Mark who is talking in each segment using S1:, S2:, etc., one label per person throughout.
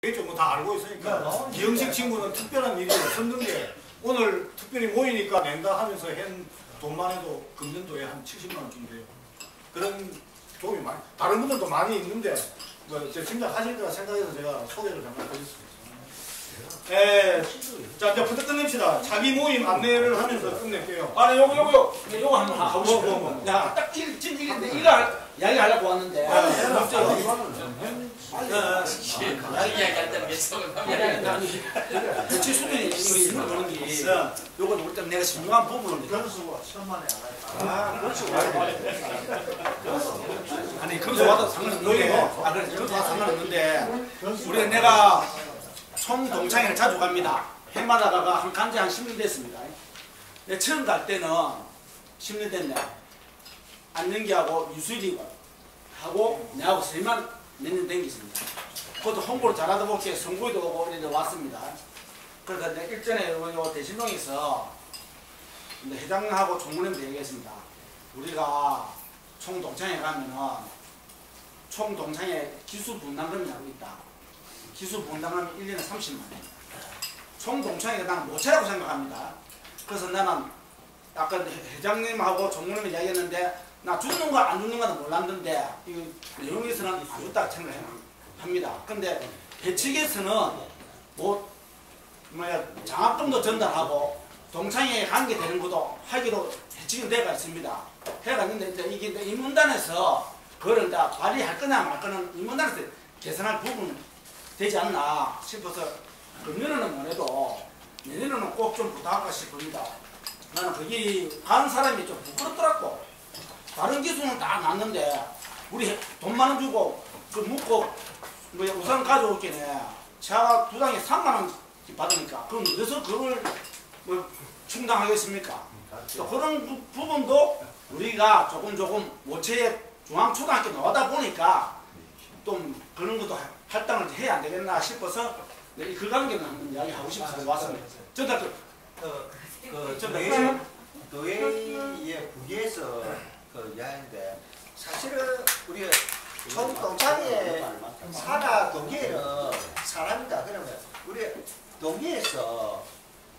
S1: 되겠죠. 뭐 다 알고 있으니까. 기영식 친구는 특별한 일이 없었는데 오늘 특별히 모이니까 낸다 하면서 돈만 해도 금년도에 한 70만 원 정도 돼요. 그런 도움이 많이, 다른 분들도 많이 있는데 뭐 제 짐작하실 거라 생각해서 제가 소개를 잠깐 드렸습니다. 자, 이제 부터 끝냅시다. 자기 모임 안내를 하면서 끝낼게요.
S2: 아, 네, 요거 한번 하고 싶어요. 야, 딱 지금 일인데, 이거 이야기 하려고 왔는데.
S3: 이야기할 때는
S2: 대체 수준이 우리 그런 게, 요건 우리 때문에 내가 신중한 부분인데.
S4: 변수가 천만에 안
S2: 아, 그렇죠. 아니, 그것도 와도 상관없는데. 아, 그래, 그것도 와도 상관없는데. 우리가 내가 총 동창회를 자주 갑니다. 해마다 가가 한 간지 한 10년 됐습니다. 내가 처음 갈 때는 10년 됐네. 안영기하고 유수일이고 하고 내하고 세만 몇 년 댕겼습니다. 그것도 홍보를 잘하다 보니까 선거에도 오고 이렇게 왔습니다. 그래서 내가 일전에 요 대신동에서 회장하고 총무님도 얘기했습니다. 우리가 총 동창회 가면은 총 동창회 기수 분담금이라고 있다. 기수 분담하면 1년에 30만 원. 총 동창회가 나는 모차라고 생각합니다. 그래서 나는 아까 회장님하고 총무님이 이야기했는데 나 죽는가 안 죽는가는 몰랐는데 이 내용에서는 안 죽다고 생각합니다. 근데 회측에서는 장학금도 전달하고 동창회에 관계되는 것도 하기로 회측이 되어 있습니다. 해가 있는데 이게 임원단에서 그걸 다 발의할 거냐 말 거는 임원단에서 계산할 부분 되지 않나 싶어서 금년에는 뭐래도 내년에는 꼭 좀 부탁할까 싶습니다. 나는 거기 가는 사람이 좀 부끄럽더라고. 다른 기수는 다 났는데 우리 돈 만 원 주고 그 묻고 뭐 우산 가져올게네. 제가 두 장에 3만 원 받으니까 그럼 어디서 그걸 뭐 충당하겠습니까? 또 그런 부분도 우리가 조금 모체에 중앙초등학교 나오다 보니까 좀 그런 것도 할당을 해야 안 되겠나 싶어서 그 관계는 한번 이야기하고 싶어서 왔습니다. 저다
S4: 교회의 부기에서 그 이야기인데 사실은 우리 총 동창회 산하 동기회는 사람이다. 그러면 우리 동기에서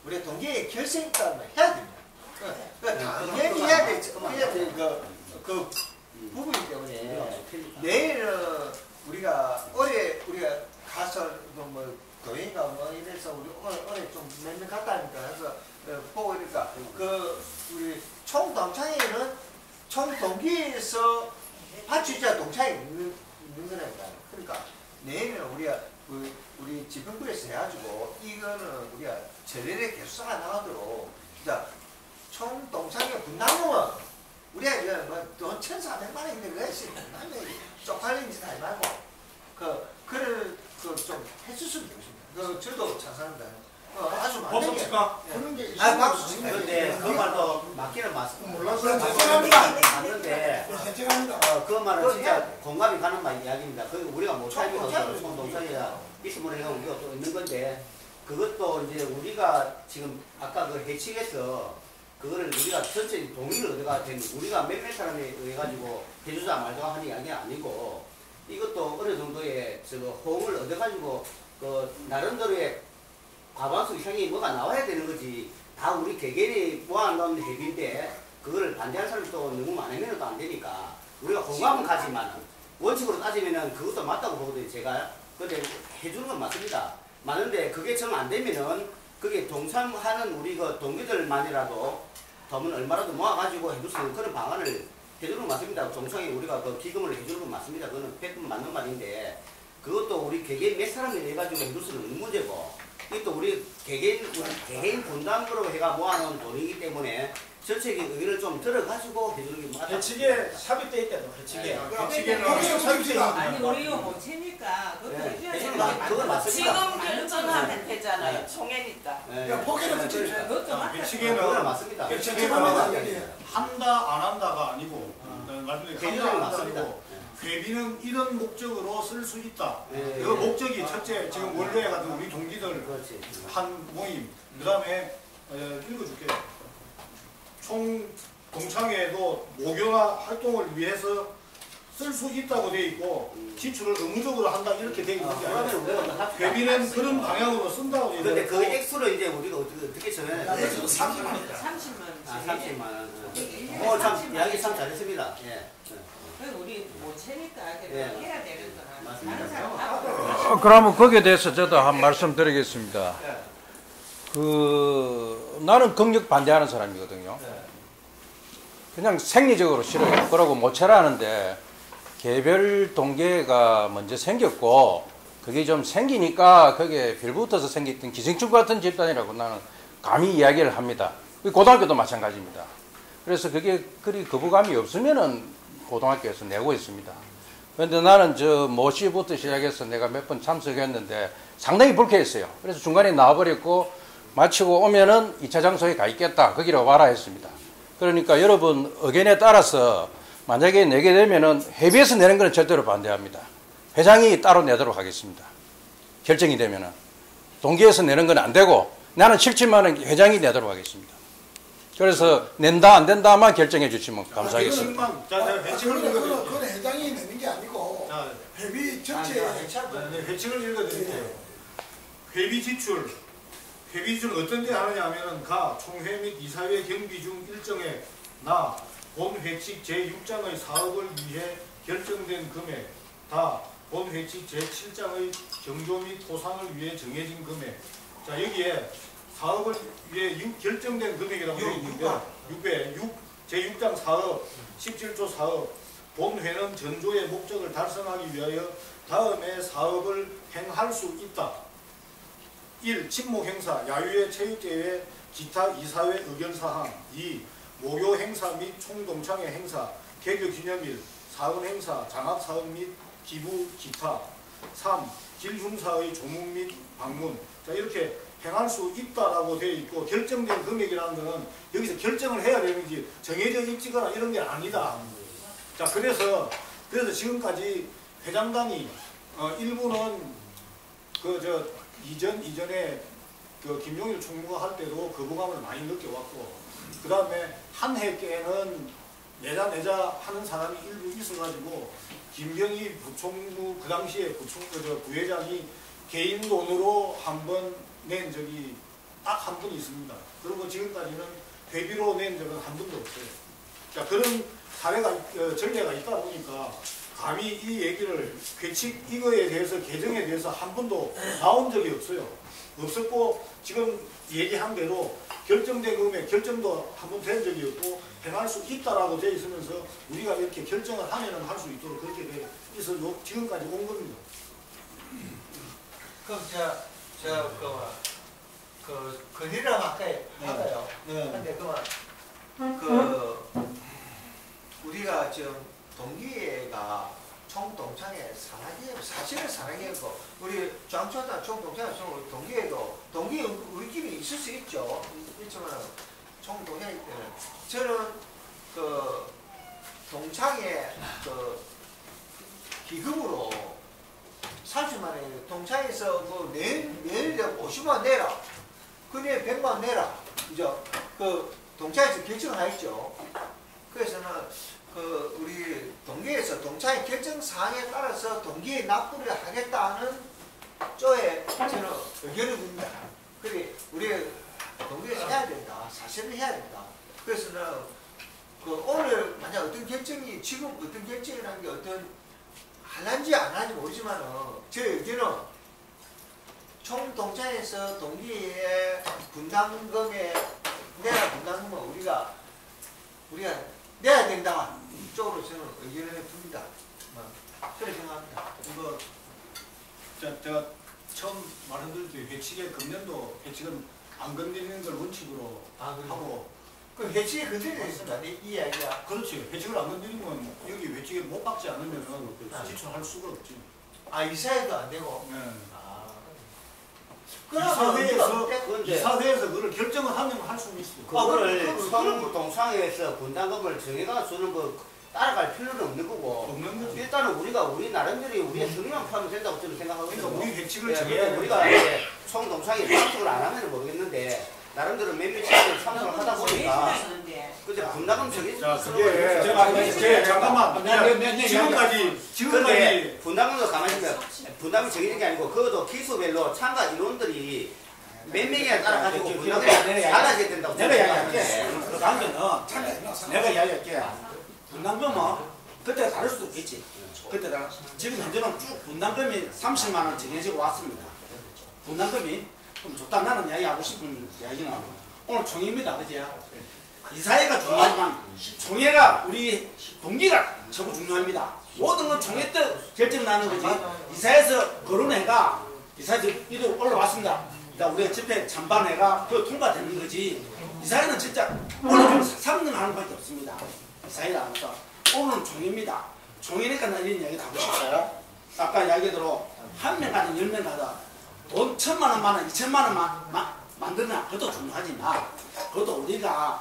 S4: 우리 동기회 결성입단을 해야 됩니다. 당연히 해야 될 그 부분이기 때문에 내일은 우리가 올해 우리가 가서 뭐 교회인가 뭐 이래서 우리 올해 좀 몇 명 갔다 하니까 해서 보고 이러니까 그 우리 총 동창회는 총 동기에서 받치자 동창회 있는 거니까. 그러니까 내일은 우리가 우리 지평구에서 해가지고 이거는 우리가 절레에 계속 나가도록 진짜 총 동창회 분담금은 우리가 이거 뭐돈 1,400만 원인데 그것이 분담금이 쪽팔린 짓 하지 말고 그를 좀 해줬으면 좋겠습니다. 저도 찬성합니다. 아주
S2: 박수 칠까?
S4: 그런 게
S5: 박수 칩니다. 그런데 그 말도 맞기는 맞습니다. 맞는데 그 말은 진짜 공감이 가는 말 이야기입니다. 그 우리가 못 살기도 총동창회가 있으면 우리가 또 있는 건데 그것도 이제 우리가 지금 아까 그 해측에서 그거를 우리가 전체 동의를 얻어가 된 우리가 몇몇 사람에 의해 가지고 해주자 말자 하는 이야기는 아니고 이것도 어느 정도의 호응을 얻어가지고 그 나름대로의 과반수 이상이 뭐가 나와야 되는 거지. 다 우리 개개인이 모아놓은 회비인데 그거를 반대하는 사람이 또 너무 많으면 또 안 되니까 우리가 공감은 가지만 원칙으로 따지면은 그것도 맞다고 보거든요. 제가 근데 해주는 건 맞습니다. 맞는데 그게 정 안 되면은 그게 동참하는 우리 그 동기들만이라도 돈은 얼마라도 모아가지고 해줄 수 있는 그런 방안을 해주는 건 맞습니다. 동창회 우리가 그 기금을 해주는 건 맞습니다. 그거는 100% 맞는 말인데 그것도 우리 개개인 몇 사람이 내가지고 해줄 수는 없는 문제고 이것도 우리 개개인 분담으로 해가 모아놓은 돈이기 때문에 전체적인 의견을 좀 들어가지고 해주는 게 맞다.
S2: 해측에 삽입돼 있대도 해측에.
S1: 해측에는 삽입돼
S6: 아니 우리가 못 채니까 그것도 해줘야 되는
S5: 그건 맞습니다.
S6: 지금 결정하면 되잖아요. 총회니까.
S4: 포기는
S6: 그것도 맞다.
S1: 해측에는
S5: 맞습니다.
S1: 한다 안 한다가 아니고 말씀드린 한다 안
S5: 맞습니다.
S1: 한다고 회비는 이런 목적으로 쓸 수 있다.
S5: 네.
S1: 그 목적이 첫째 지금 원래 같은 우리 동기들
S5: 그렇지.
S1: 한 모임 그 다음에 읽어줄게요. 총 동창회도 모교나 활동을 위해서 쓸 수 있다고 돼 있고 지출을 의무적으로 한다 이렇게 돼 있는 게
S5: 그러면
S1: 아니라
S5: 우리가 뭐 합시다.
S1: 회비는 그런 방향으로 쓴다고 돼
S5: 근데
S1: 있고
S5: 그 액수를 이제 우리가 어떻게 정해야 돼?
S6: 30만 원.
S5: 아, 30만 원.
S6: 일년에
S5: 오늘 참
S6: 30만
S5: 이야기
S6: 원.
S5: 참 잘했습니다. 예.
S6: 그럼 우리 못 채니까
S5: 예.
S6: 해야 되는 거나
S5: 맞습니다.
S6: 다른 사람하고
S7: 그러면 거기에 대해서 저도 한 말씀 드리겠습니다.
S4: 네.
S7: 나는 극력 반대하는 사람이거든요. 그냥 생리적으로 싫어요. 그러고 못 채라는데 개별 동계가 먼저 생겼고 그게 좀 생기니까 거기에 별부터서 생겼던 기생충 같은 집단이라고 나는 감히 이야기를 합니다. 고등학교도 마찬가지입니다. 그래서 그게 그리 거부감이 없으면은 고등학교에서 내고 있습니다. 그런데 나는 저 모시부터 시작해서 내가 몇 번 참석했는데 상당히 불쾌했어요. 그래서 중간에 나와버렸고 마치고 오면은 2차 장소에 가 있겠다. 거기로 와라 했습니다. 그러니까 여러분 의견에 따라서 만약에 내게 되면은 회비에서 내는 것은 절대로 반대합니다. 회장이 따로 내도록 하겠습니다. 결정이 되면은 동기에서 내는 건 안 되고 나는 7천만 원 회장이 내도록 하겠습니다. 그래서 낸다 안 된다만 결정해 주시면 감사하겠습니다.
S1: 자, 회칙을 읽어드릴게요.
S8: 그건 회장이 내는 게 아니고
S1: 자,
S8: 회비 전체
S1: 네, 회칙을 읽어드릴게요. 회비 지출 어떤 데 하느냐 하면은 총회 및 이사회 경비 중 일정에 본 회칙 제6장의 사업을 위해 결정된 금액 본 회칙 제7장의 경조 및 포상을 위해 정해진 금액. 자, 여기에 사업을 위해 결정된 금액이라고 되어 있는데 제6장 사업 17조 사업 본회는 전조의 목적을 달성하기 위하여 다음에 사업을 행할 수 있다. 1. 친목 행사, 야유회, 체육대회, 기타 이사회 의견사항. 2. 모교 행사 및 총동창회 행사, 개교 기념일, 사은 행사, 장학사업 및 기부, 기타. 3. 길흉사의 조문 및 방문. 자, 이렇게 행할 수 있다라고 되어 있고 결정된 금액이라는 것은 여기서 결정을 해야 되는지 정해져 있거나 이런 게 아니다. 자, 그래서 지금까지 회장단이 일부는 이전에 김용일 총무가 할 때도 거부감을 많이 느껴왔고 그 다음에 한 해께는 내자 하는 사람이 일부 있어가지고 김병희 부총무 그 당시에 부회장이 개인 돈으로 한 번 낸 적이 딱 한 번 있습니다. 그리고 지금까지는 회비로 낸 적은 한 번도 없어요. 자, 그런 사례가 전례가 있다 보니까 감히 이 얘기를 회칙 이거에 대해서 개정에 대해서 한 번도 나온 적이 없었고 지금 얘기한 대로 결정된 금액 결정도 한 번 된 적이 없고 행할 수 있다라고 되어 있으면서 우리가 이렇게 결정을 하면은 할 수 있도록 그렇게 돼 있어 지금까지 온 겁니다.
S4: 그럼 건의를 아까 하나요.
S1: 네.
S4: 근데 우리가 지금 동기회가 총동창회 사실은 사랑이고 우리 장초다 총동창회 동기회도 우리끼리 있을 수 있죠. 있지만 총동창회 때는 저는 동창회 기금으로 30만 원 동창회에서 내일 50만 원 내라. 그내 100만 원 내라. 이제 동창회에서 결정하였죠. 그래서는 우리 동기에서 동창회 결정 사항에 따라서 동기에 납부를 하겠다는 쪽에 저는 의견을 듭니다. 그래 우리 동기에서 해야 된다. 사실은 해야 된다. 그래서는 오늘 만약 어떤 결정이 지금 어떤 결정이라는 게 할란지 안 하는지 모르지만은 제 의견은 총동창회에서 동기의 분담금에 분담금은 우리가 내야 된다. 이쪽으로 저는 의견을 둡니다. 그렇게 생각합니다.
S1: 이거 제가 처음 말씀드릴 때 회칙의 금년도 회칙은 안 건드리는 걸 원칙으로 하고
S4: 그 회칙에 건드리는 있습니다. 이 이야기가.
S1: 그렇지. 회칙을 안 건드리면 여기 회칙에 못 박지 않으면 지출할 수가 없지.
S4: 이사회도 안 되고.
S1: 네.
S4: 그러면
S1: 이사회에서 그걸 결정을 하면 할 수는 있어.
S5: 그거를 총동창회에서 분담금을 정해가 주는 거 따라갈 필요는 없는 거고
S1: 없는 거지.
S5: 일단은 우리 나름대로 우리의 성의만 파면 된다고 저는
S1: 그러니까
S5: 생각하거든요.
S1: 우리 회칙을
S5: 예,
S1: 정해야
S5: 우리가 이제 총동창회 참석을 안 하면 모르겠는데 나름대로 몇몇 시간을 참석을 하다 보니까
S6: 있는데.
S5: 근데 분담금 저기
S1: 자, 그게 제가 잠깐만 지금까지
S5: 근데 분담금도 가만히 있으면 분담이 정해진 게 아니고 그것도 기수별로 참가 인원들이 몇 명이나 따라 가지고 분담금이 달라져야 된다고
S2: 내가 이야기할게.
S5: 생각하는데
S2: 그 관계는 내가 이야기할게. 분담금은 그때 다를 수도 있겠지. 그때 다 지금 현재는 쭉 분담금이 30만 원 정해지고 왔습니다. 분담금이 좀 좋다. 나는 이야기하고 싶은 이야기는 오늘 총회입니다. 그지? 이사회가 중요하지만 총회가 우리 동기가 최고 중요합니다. 모든 건 총회 때 결정나는 거지. 이사회에서 거론회가 이사회에서 이도 올라왔습니다. 우리가 집회 찬반회가 그 통과되는 거지. 이사회는 진짜 오늘 3등 하는 밖에 없습니다. 이사회가 아니까 오늘은 총회입니다. 총회니까 나 이런 이야기도 하고 싶어요. 아까 이야기대로 한 명 가든 10명 가든 돈 1,000만 원, 만 원, 2,000만 원만 만드나 그것도 중요하지만 그것도 우리가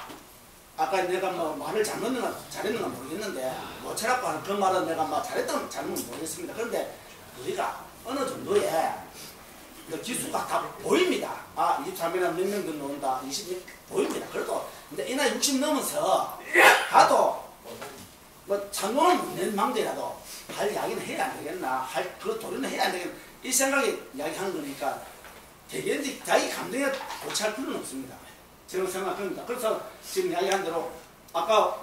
S2: 아까 내가 뭐 말을 잘했는가 모르겠는데 못 찾았고 하는 그 말은 내가 뭐 잘했던 잘못은 모르겠습니다. 그런데 우리가 어느 정도의 그 기수가 다 보입니다. 아 23일에 몇 명 더 나온다 20명 보입니다. 그래도 근데 이 나이 60 넘어서 가도 뭐 찬동은 낸 망대라도 할 이야기는 해야 안 되겠나 할 그 도리는 해야 안 되겠나 이 생각에 이야기하는 거니까 대개인지 자기 감정에 고치할 필요는 없습니다. 저는 생각합니다. 그래서 지금 이야기한 대로 아까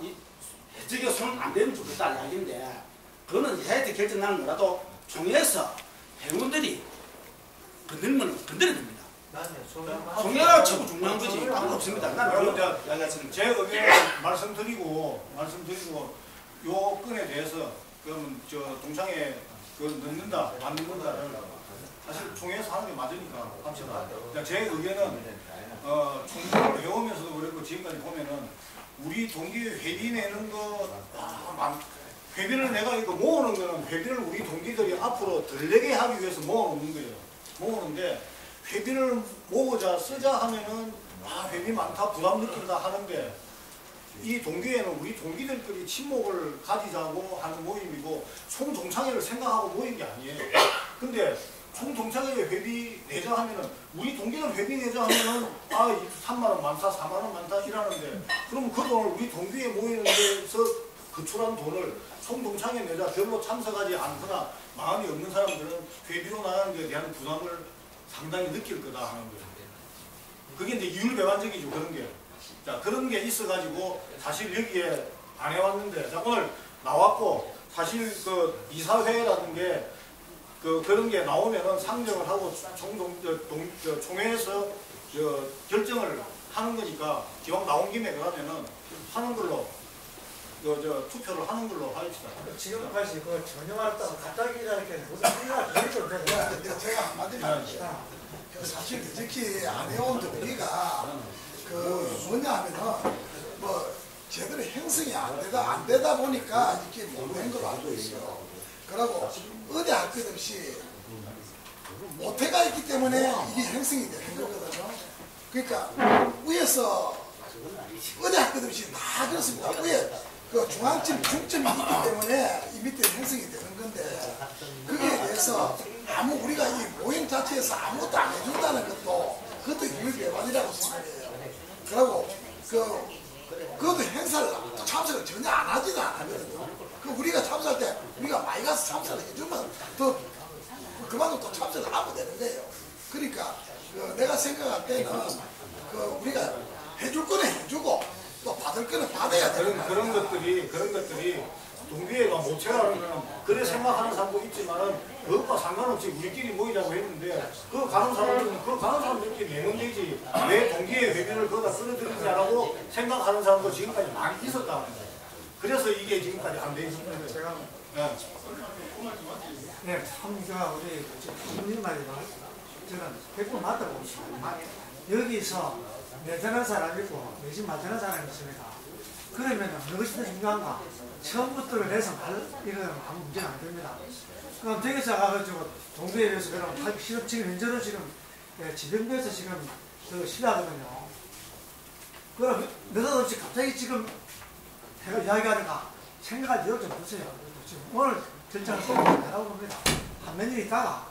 S2: 저게 손 안 대면 좋겠다 이야기인데 그거는 이사회 때 결정나는 거라도 총회에서 회원들이 건들면 건드려야 됩니다. 총회가 최고 중요한 거지 아무도 없습니다. 나는 그런 이야기하시는
S1: 제 의견을 말씀드리고 요 건에 대해서 그러면 저 동창회 그 넣는다 안 넣는다를 사실 총회에서 하는 게 맞으니까 합시다. 그러니까 제 의견은 총회를 해오면서도 그랬고 지금까지 보면은 우리 동기 회비 내는 거 회비를 내가 이거 모으는 거는 회비를 우리 동기들이 앞으로 덜 내게 하기 위해서 모아놓는 거예요. 모으는데 회비를 모으자 쓰자 하면은 회비 많다 부담 느낀다 하는데 이 동기회는 우리 동기들끼리 친목을 가지자고 하는 모임이고 총동창회를 생각하고 모인 게 아니에요. 근데 총동창회 회비 내자 하면은 우리 동기들 회비 내자 하면은 3만원 많다 4만원 많다 이러는데 그럼 그 돈을 우리 동기회 모이는 데서 거출한 돈을 총동창회 내자 별로 참석하지 않거나 마음이 없는 사람들은 회비로 나가는 데에 대한 부담을 상당히 느낄 거다 하는 거예요. 그게 이제 이율배반적이죠. 그런 게. 자, 그런 게 있어가지고 사실 여기에 안 해왔는데 자, 오늘 나왔고 사실 그 이사회라는 게 그런 게 나오면은 상정을 하고 총회에서 결정을 하는 거니까 기왕 나온 김에 그러면은 하는 걸로 투표를 하는 걸로 합시다.
S9: 지금까지 그 전형하다가 갑자기 이렇게 무슨 생각이 들죠.
S8: 제가 한마디 말합니다. 사실 특히 안 해온 동기가 뭐냐 하면은 뭐 제대로 형성이 안 되다 보니까 이렇게 못된 걸로 알고 있어요. 그리고 어디 할 것 없이 모태가 있기 때문에 이게 형성이 되는 거거든요. 그러니까 위에서 어디 할 것 없이 다 그렇습니다. 위에 그 중앙점 중점이 있기 때문에 이 밑에 형성이 되는 건데 거기에 대해서 우리가 이 모임 자체에서 아무것도 안 해준다는 그것도 이율배반이라고 생각해요. 그리고 그것도 행사를 참석을 전혀 안 하지도 않거든요. 우리가 참석할 때 우리가 많이 가서 참석을 해주면 또 그만큼 또 참석을 하면 되는 거예요. 그러니까 내가 생각할 때는 우리가 해줄 거는 해주고 또 받을 거는 받아야 되는
S1: 그런 것들이 동기회가 모체라는 그래 생각하는 사람도 있지만은 그것과 상관없이 우리끼리 모이자고 했는데 그 가는 사람들끼리 내면 되지 왜 동기회 회비를 거기다 끌어들이냐라고 생각하는 사람도 지금까지 많이 있었다는 거예요. 그래서 이게 지금까지 안 돼 있는 거예요.
S9: 네, 참가 우리 부모님 말이지만 저는 100% 맞다고 봅니다. 여기서 내전한 사람이 있고 내집 맞전한 사람이 있습니다. 그러면 무엇이 더 중요한가? 처음부터 해서 이거는 아무 문제는 안 됩니다. 그럼 되게서 가가지고 동기에 대해서 그럼 지금 현재로 지금 지병대에서 지금 시작하거든요. 그럼 느닷없이 갑자기 지금 제가 이야기하는가 생각할 여력 좀 보세요. 지금 오늘 절차는 꼭 되라고 봅니다. 한 몇 년 있다가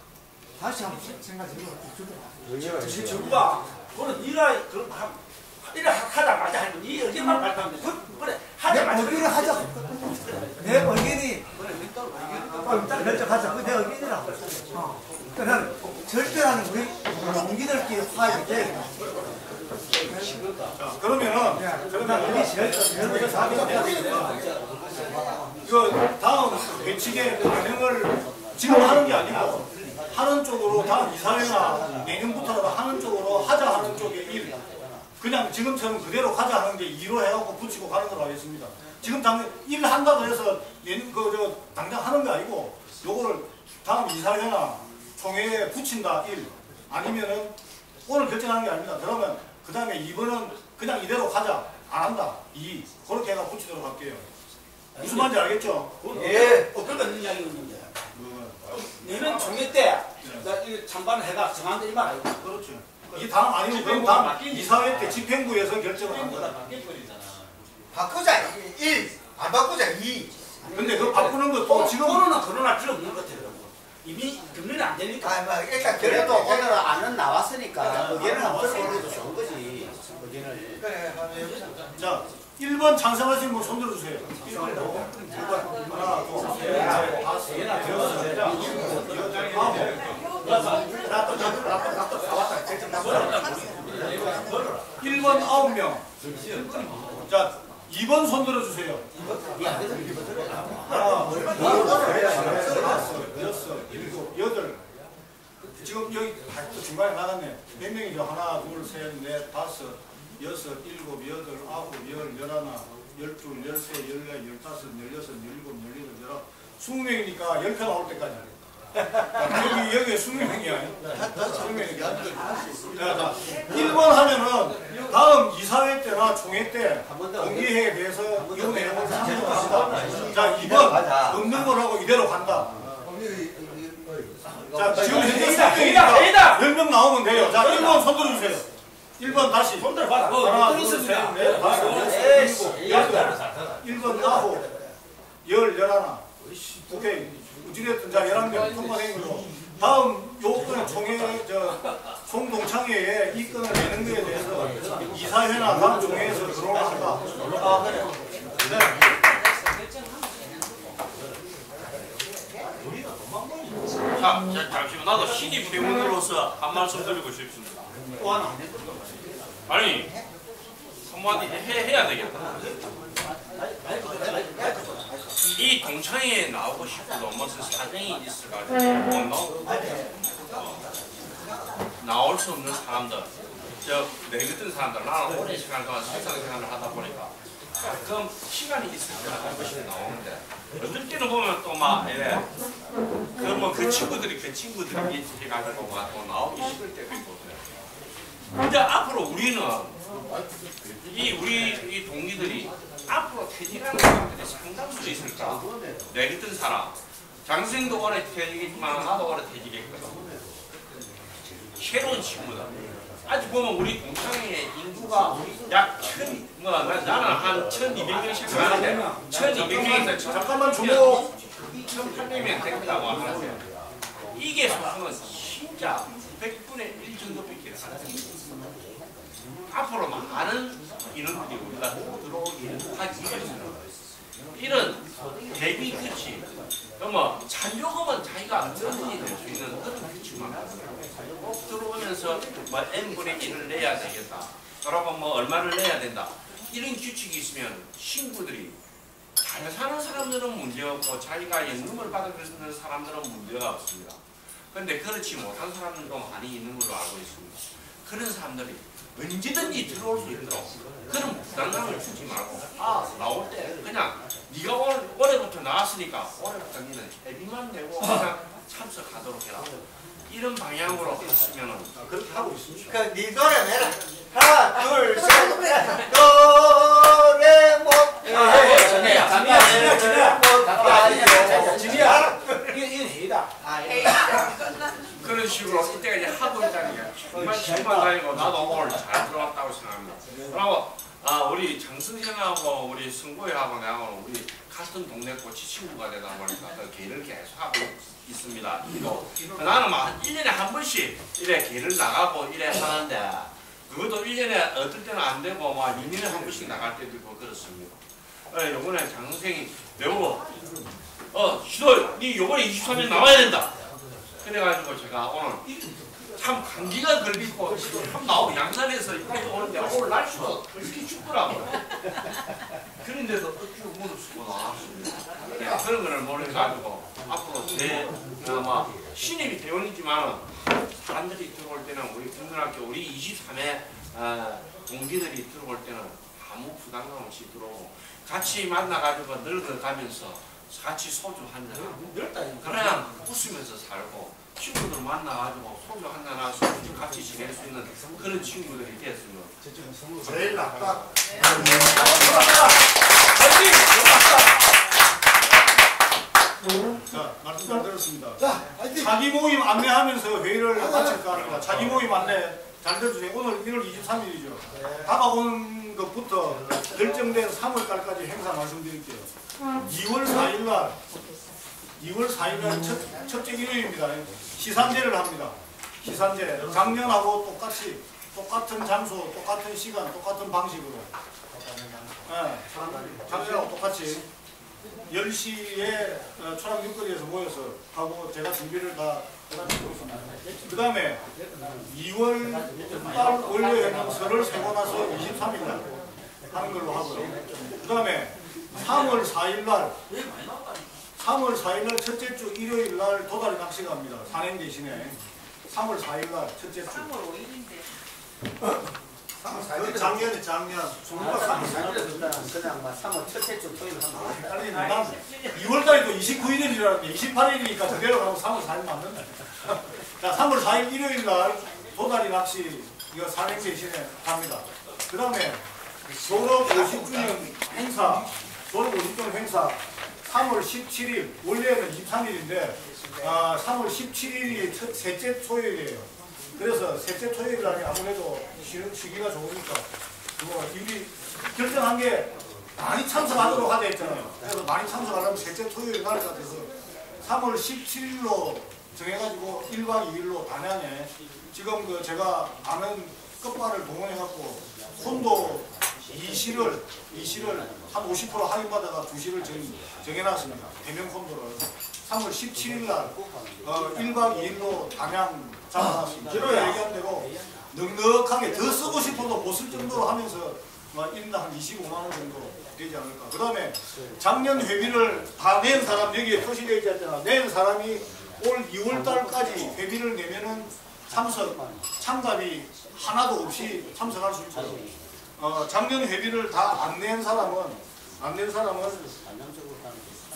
S9: 다시 한번 생각해 보고
S2: 이 정부가 그거는 일하 하자마자 하는 이 의견만 발표하면 돼. 그래 하자마자.
S9: 의견을 하자. 내 의견이 결정하자. 내 의견이라고. 그러니까 절대라는 우리 동기들끼리 화합이 돼.
S1: 자, 그러면은 이거 다음 배치계 반영을 지금 하는 게 아니고 하는 쪽으로 다음 이사회나 내년부터라도 하는 쪽으로 하자 하는 쪽에 1, 그냥 지금처럼 그대로 가자 하는 게 2로 해갖고 붙이고 가는 걸로 하겠습니다. 지금 당장 1 한다고 해서 당장 하는 게 아니고 요거를 다음 이사회나 총회에 붙인다 1, 아니면은 오늘 결정하는 게 아닙니다. 그러면 그 다음에 2번은 그냥 이대로 가자 안 한다 2, 그렇게 해가 붙이도록 할게요. 무슨 말인지 알겠죠?
S2: 예. 그러니까 이야기 있는데. 너는 총회 때 이 찬반을 해가 정한다 이 말 아니고.
S1: 그렇죠. 이 다음 아니고 그럼 다음 이사회 때 집행부에서 결정을 합니다.
S4: 바꾸자 1, 안 바꾸자 2.
S1: 근데 그 바꾸는 것도 지금
S2: 코로나 필요 없는 것 같아요. 이미 금리는 안 되니까.
S4: 일단
S5: 그래도
S4: 그래도
S5: 오늘 안은 나왔으니까 의견을 한번 들어보는 게 좋은 거지. 의견을.
S4: 그래.
S1: 자 1번 찬성하시는 분 손 들어주세요. 1번 하나 둘 1번 9명. 자 2번 손 들어주세요. 하나 여덟. 지금 여기 중간에 나갔네. 몇 명이죠? 하나 둘셋넷 다섯 여섯 일곱 여덟 아홉 열 열하나 열둘 열세 열네 열다섯 열여섯 열일곱 열여덟 열아홉 20명이니까 10표 나올 때까지. 여기 20명이야. 20명이니까. 자, 1번 하면은 다음 이사회 때나 총회 때 동기회에 대해서 이 내용을 상정합니다. 자 2번 없는 거라고 이대로 간다. 자 지금 현재 10명이니까 10명 나오면 돼요. 자 1번 손 들어주세요. 1번 다시
S2: 손들 받아.
S1: 하나 둘셋넷 다섯 여섯 일곱 여덟 1번 아홉 열 열하나. 오케이. 어찌됐든 자 11명 통과된 걸로 다음 요건의 총회 총동창회에 이 건을 내는 거에 대해서 이사회나 다음 총회에서 들어오는 한다. 아 그래.
S3: 자, 잠시만 나도 신입 배우로서 한 말씀 드리고 싶습니다.
S2: 또 하나.
S3: 아니 한마디 해야 되겠다. 이 동창회에 나오고 싶어도 무슨 사정이 있어가지고 나올 수 없는 사람들, 내 같은 사람들, 나는 오랜 시간 동안 실상생활을 하다 보니까 가끔 시간이 있을 때 한 번씩 나오는데 어떨 때는 보면 또 막 이래 그 친구들이 해가지고 막 또 나오기 싫을 때도 있고 그래. 근데 앞으로 우리는 우리 동기들이 앞으로 퇴직하는 사람들이 상당수 있을까? 내 같은 사람 장선생도 오래 퇴직했지만 나도 오래 퇴직했거든. 새로운 친구들 아직 보면 우리 동창회 인구가 약 나는 한 1200명씩 가는데 1200명에서
S1: 잠깐만 주목.
S3: 1800명 됐다고 하는데 이게 소수는 진짜 100분의 1 정도밖에 안 됩니다. 앞으로 많은 인원들이 우리가 들어오기를 하기 위해서는 이런 대비 규칙, 잔조금은 자기가 얼마든지 낼 수 있는 그런 규칙만 꼭 들어오면서 n분의 1을 내야 되겠다. 여러분 얼마를 내야 된다. 이런 규칙이 있으면 친구들이 잘 사는 사람들은 문제 없고 자기가 연금을 받을 수 있는 사람들은 문제가 없습니다. 그런데 그렇지 못한 사람들도 많이 있는 걸로 알고 있습니다. 그런 사람들이 언제든지 들어올 수 있도록 그런 부담감을 주지 말고 나올 때 그냥 네가 올해부터 나왔으니까 올해부터 너는 회비만 내고 그냥 참석하도록 해라. 이런 방향으로 했으면은
S1: 그렇게 하고 있습니다.
S4: 그 네 노래 내라. 하나 둘 셋. 노래모.
S2: 이건 회의다.
S3: 그런 식으로 이때가 이제 학원장이야. 정말 정말 다니고 나도 오늘 잘 들어왔다고 생각합니다. 그리고 우리 장승현하고 우리 승구이하고 내하고 우리 같은 동네 꼬치 친구가 되다 보니까 그 개를 계속 하고 있습니다. 나는 막 1년에 한 번씩 이래 개를 나가고 이래 하는데 그것도 1년에 어떨 때는 안 되고 막 2년에 한 번씩 나갈 때도 있고 그렇습니다. 요번에 장 선생이 배우고 시도 니 요번에 23일 나와야 된다. 그래가지고 제가 오늘 참 감기가 걸리고 참 나오고 양산에서 여기까지 오는데 오늘 날씨가 그렇게 춥더라고요. 그런데도 어찌고 무릎쓰고 나왔습니다. 그런 거를 몰라가지고 앞으로 제 아마 신입이 대원이지만 사람들이 들어올 때는 우리 국민학교 우리 23회 동기들이 들어올 때는 아무 부담감 없이 들어오고 같이 만나가지고 늙어가면서 같이 소주 한잔 그냥 웃으면서 살고 친구들 만나가지고 소주 한잔 하고 같이 지낼 수 있는 그런 친구들이 됐으면
S8: 제일 낫다.
S1: 자, 말씀 잘 들었습니다.
S8: 자, 화이팅!
S1: 자기 모임 안내하면서 회의를 마칠까 합니다. 자기 모임 안내 잘 들어주세요. 오늘 1월 23일이죠. 다가오는 것부터 결정된 3월달까지 행사 말씀드릴게요. 2월 4일날 첫째 일요일입니다. 시산제를 합니다. 시산제. 작년하고 똑같은 장소, 똑같은 시간, 똑같은 방식으로. 작년하고 똑같이 10시에 초락 육거리에서 모여서 하고 제가 준비를 다 해가지고 있습니다. 그 다음에 2월 달 월요일에는 설을 세고 나서 23일날 하는 걸로 하고요. 그 다음에 3월 4일날 첫째 주 일요일날 도다리 낚시 갑니다. 산행 대신에 3월 4일날 첫째 주.
S6: 3월 5일인데.
S1: 작년
S5: 정부가 3월 4일에 그냥 막 3월 첫째 주 토요일 하면
S1: 아니 난 2월달에도 29일이라는데 28일이니까 그대로 가면 3월 4일 맞는다. 자 3월 4일 일요일날 도다리 낚시 이거 산행 대신에 합니다. 그 다음에 졸업 50주년 행사 3월 17일 원래는 23일인데 3월 17일이 셋째 토요일이에요. 그래서 셋째 토요일날이 아무래도 쉬기가 좋으니까 우리 결정한 게 많이 참석하도록 하자 했잖아요. 그래서 많이 참석하려면 셋째 토요일 날 같아서 3월 17일로 정해가지고 1박 2일로 단양에 지금 제가 아는 끝발을 동원해갖고 콘도 2시를 한 50% 할인받아가 2시를 정해놨습니다. 대면 콘도를 3월 17일날 1박 2일로 단양 잡아놨습니다. 제가 얘기한 대로 넉넉하게 더 쓰고 싶어도 못 쓸 정도로 하면서 1인당 한 25만원 정도 되지 않을까. 그 다음에 작년 회비를 다 낸 사람 여기에 표시되어 있잖아. 낸 사람이 올 2월달까지 회비를 내면은 참가비 하나도 없이 참석할 수 있고 작년 회비를 다 안 낸 사람은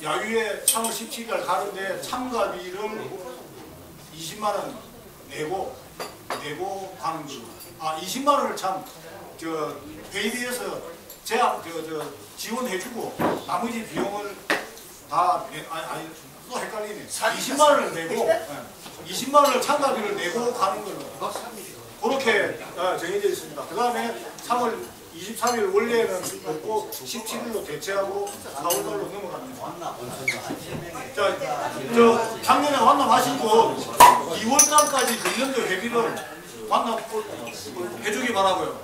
S1: 야유에 3월 17일 가는데 참가비를 20만원 내고 가는 거죠. 20만원을 회의비에서 지원해주고 나머지 비용을 다 또 헷갈리네. 20만원을 내고 20만원을 참가비를 내고 가는 걸로 그렇게 정해져 있습니다. 그 다음에 3월 23일 원래는 없고 17일로 대체하고 4월달로 넘어갑니다. 작년에 완납하시고 2월달까지 금년도 회비를 완납해주기 바라고요.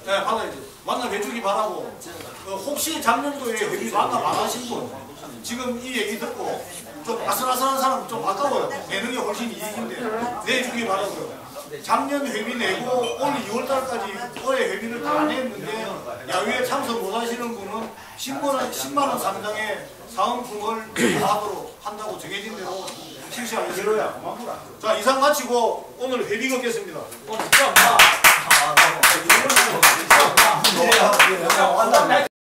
S1: 네, 받아야죠. 완납해주기 바라고. 혹시 작년도에 회비 완납 안 하신 분 지금 이 얘기 듣고 좀 아슬아슬한 사람 좀 아까워요. 내는 게 훨씬 이익인데 내주기 바라고요. 작년 회비 내고 올 2월달까지 올해 회비를 다 냈는데 야유에 참석 못하시는 분은 10만원 상당의 사은품을 하도록 한다고 정해진 대로 실시하겠습니다. 자 이상 마치고 오늘 회비 걷겠습니다.